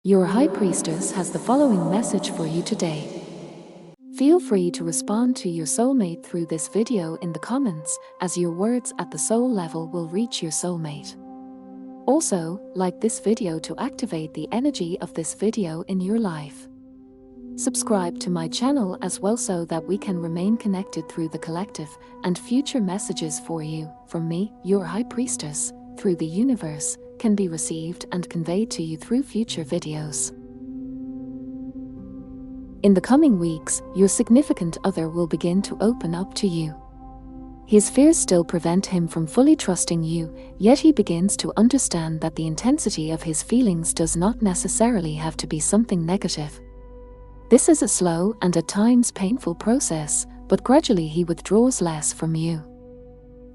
Your High Priestess has the following message for you today. Feel free to respond to your soulmate through this video in the comments, as your words at the soul level will reach your soulmate. Also, like this video to activate the energy of this video in your life. Subscribe to my channel as well so that we can remain connected through the collective and future messages for you, from me, your High Priestess, through the universe, can be received and conveyed to you through future videos. In the coming weeks, your significant other will begin to open up to you. His fears still prevent him from fully trusting you, yet he begins to understand that the intensity of his feelings does not necessarily have to be something negative. This is a slow and at times painful process, but gradually he withdraws less from you.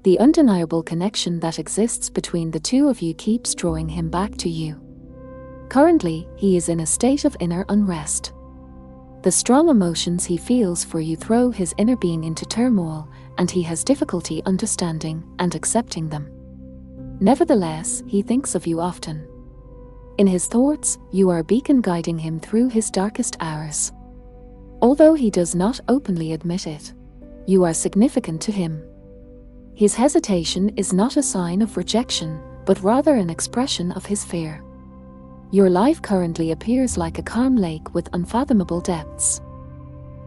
The undeniable connection that exists between the two of you keeps drawing him back to you. Currently, he is in a state of inner unrest. The strong emotions he feels for you throw his inner being into turmoil, and he has difficulty understanding and accepting them. Nevertheless, he thinks of you often. In his thoughts, you are a beacon guiding him through his darkest hours. Although he does not openly admit it, you are significant to him. His hesitation is not a sign of rejection, but rather an expression of his fear. Your life currently appears like a calm lake with unfathomable depths.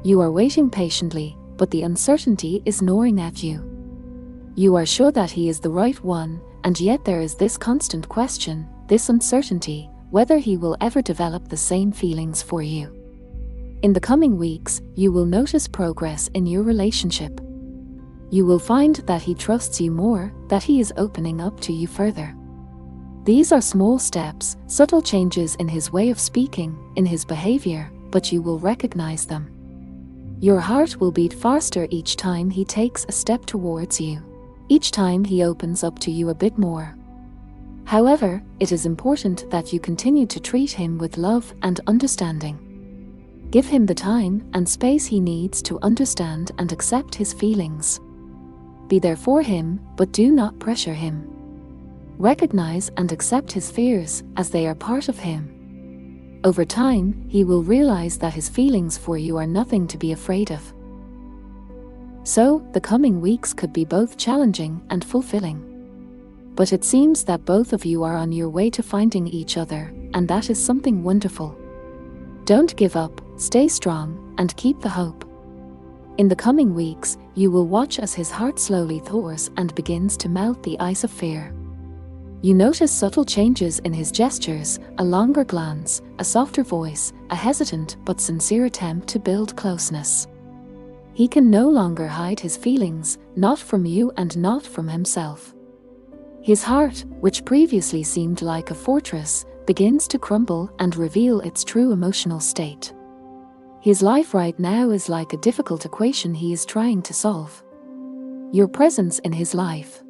You are waiting patiently, but the uncertainty is gnawing at you. You are sure that he is the right one, and yet there is this constant question, this uncertainty, whether he will ever develop the same feelings for you. In the coming weeks, you will notice progress in your relationship. You will find that he trusts you more, that he is opening up to you further. These are small steps, subtle changes in his way of speaking, in his behavior, but you will recognize them. Your heart will beat faster each time he takes a step towards you. Each time he opens up to you a bit more. However, it is important that you continue to treat him with love and understanding. Give him the time and space he needs to understand and accept his feelings. Be there for him, but do not pressure him. Recognize and accept his fears, as they are part of him. Over time, he will realize that his feelings for you are nothing to be afraid of. So, the coming weeks could be both challenging and fulfilling. But it seems that both of you are on your way to finding each other, and that is something wonderful. Don't give up, stay strong, and keep the hope. In the coming weeks, you will watch as his heart slowly thaws and begins to melt the ice of fear. You notice subtle changes in his gestures, a longer glance, a softer voice, a hesitant but sincere attempt to build closeness. He can no longer hide his feelings, not from you and not from himself. His heart, which previously seemed like a fortress, begins to crumble and reveal its true emotional state. His life right now is like a difficult equation he is trying to solve. Your presence in his life,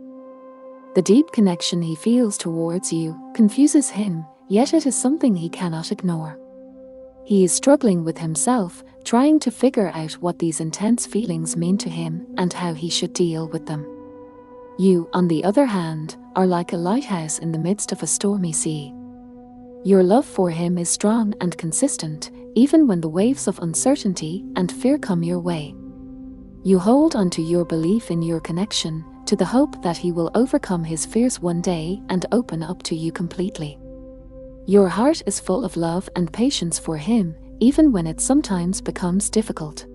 the deep connection he feels towards you, confuses him, yet it is something he cannot ignore. He is struggling with himself, trying to figure out what these intense feelings mean to him and how he should deal with them. You, on the other hand, are like a lighthouse in the midst of a stormy sea. Your love for him is strong and consistent, even when the waves of uncertainty and fear come your way. You hold on to your belief in your connection, to the hope that he will overcome his fears one day and open up to you completely. Your heart is full of love and patience for him, even when it sometimes becomes difficult.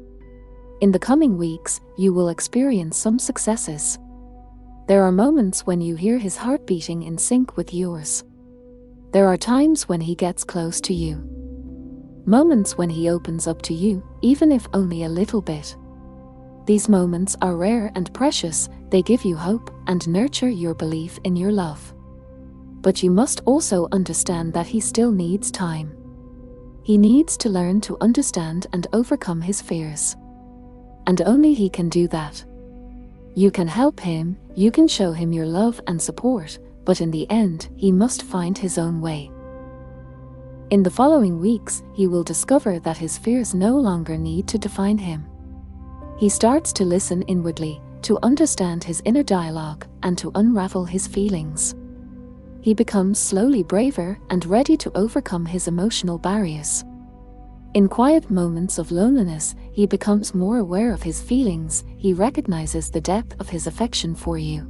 In the coming weeks, you will experience some successes. There are moments when you hear his heart beating in sync with yours. There are times when he gets close to you. Moments when he opens up to you, even if only a little bit. These moments are rare and precious, they give you hope and nurture your belief in your love. But you must also understand that he still needs time. He needs to learn to understand and overcome his fears. And only he can do that. You can help him, you can show him your love and support, but in the end, he must find his own way. In the following weeks, he will discover that his fears no longer need to define him. He starts to listen inwardly, to understand his inner dialogue, and to unravel his feelings. He becomes slowly braver and ready to overcome his emotional barriers. In quiet moments of loneliness, he becomes more aware of his feelings. He recognizes the depth of his affection for you.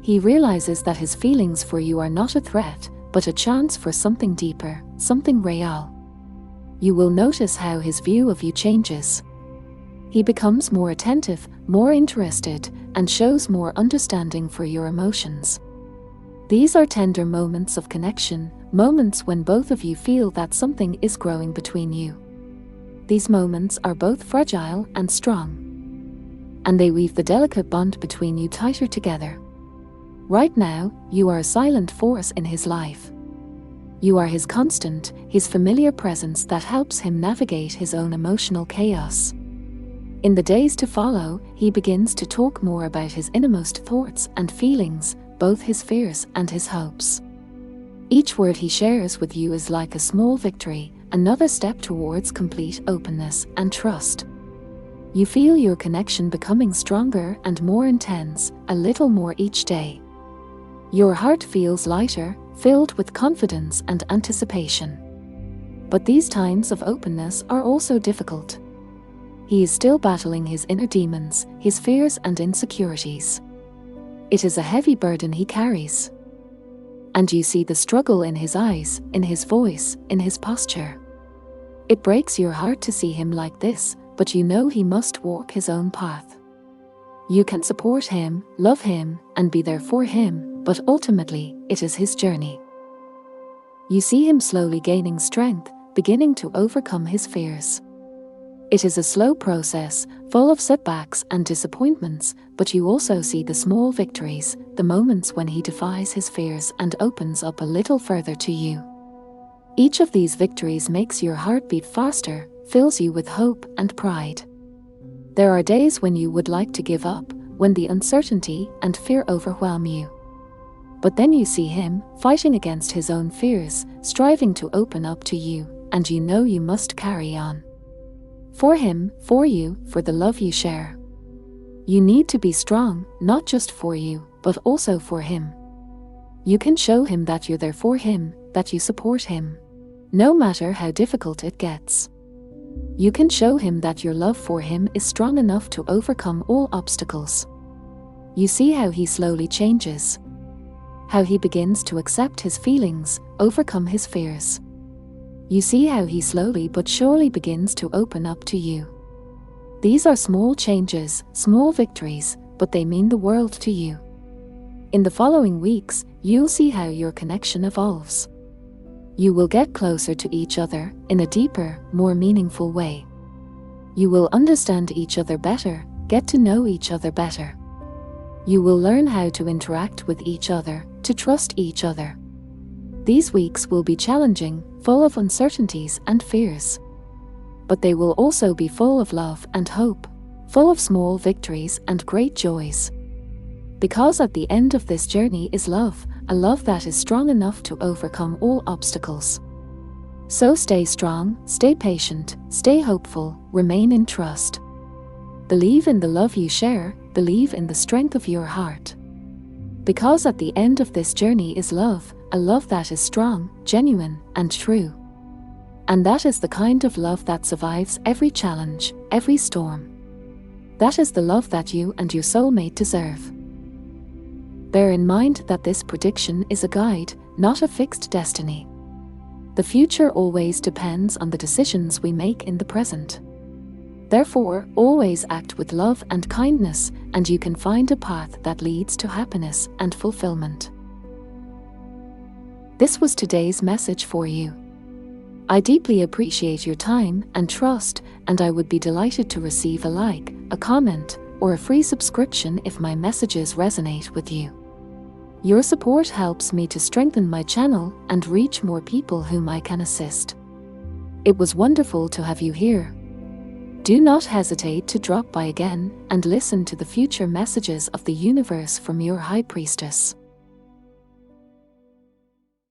He realizes that his feelings for you are not a threat, but a chance for something deeper, something real. You will notice how his view of you changes. He becomes more attentive, more interested, and shows more understanding for your emotions. These are tender moments of connection, moments when both of you feel that something is growing between you. These moments are both fragile and strong, and they weave the delicate bond between you tighter together. Right now, you are a silent force in his life. You are his constant, his familiar presence that helps him navigate his own emotional chaos. In the days to follow, he begins to talk more about his innermost thoughts and feelings, both his fears and his hopes. Each word he shares with you is like a small victory, another step towards complete openness and trust. You feel your connection becoming stronger and more intense, a little more each day. Your heart feels lighter, filled with confidence and anticipation. But these times of openness are also difficult. He is still battling his inner demons, his fears and insecurities. It is a heavy burden he carries. And you see the struggle in his eyes, in his voice, in his posture. It breaks your heart to see him like this, but you know he must walk his own path. You can support him, love him, and be there for him, but ultimately, it is his journey. You see him slowly gaining strength, beginning to overcome his fears. It is a slow process, full of setbacks and disappointments, but you also see the small victories, the moments when he defies his fears and opens up a little further to you. Each of these victories makes your heart beat faster, fills you with hope and pride. There are days when you would like to give up, when the uncertainty and fear overwhelm you. But then you see him, fighting against his own fears, striving to open up to you, and you know you must carry on. For him, for you, for the love you share. You need to be strong, not just for you, but also for him. You can show him that you're there for him, that you support him, no matter how difficult it gets. You can show him that your love for him is strong enough to overcome all obstacles. You see how he slowly changes, how he begins to accept his feelings, overcome his fears. You see how he slowly but surely begins to open up to you. These are small changes, small victories, but they mean the world to you. In the following weeks, you'll see how your connection evolves. You will get closer to each other in a deeper, more meaningful way. You will understand each other better, get to know each other better. You will learn how to interact with each other, to trust each other. These weeks will be challenging, full of uncertainties and fears. But they will also be full of love and hope, full of small victories and great joys. Because at the end of this journey is love, a love that is strong enough to overcome all obstacles. So stay strong, stay patient, stay hopeful, remain in trust. Believe in the love you share, believe in the strength of your heart. Because at the end of this journey is love, a love that is strong, genuine, and true. And that is the kind of love that survives every challenge, every storm. That is the love that you and your soulmate deserve. Bear in mind that this prediction is a guide, not a fixed destiny. The future always depends on the decisions we make in the present. Therefore, always act with love and kindness, and you can find a path that leads to happiness and fulfillment. This was today's message for you. I deeply appreciate your time and trust, and I would be delighted to receive a like, a comment, or a free subscription if my messages resonate with you. Your support helps me to strengthen my channel and reach more people whom I can assist. It was wonderful to have you here. Do not hesitate to drop by again and listen to the future messages of the universe from your High Priestess.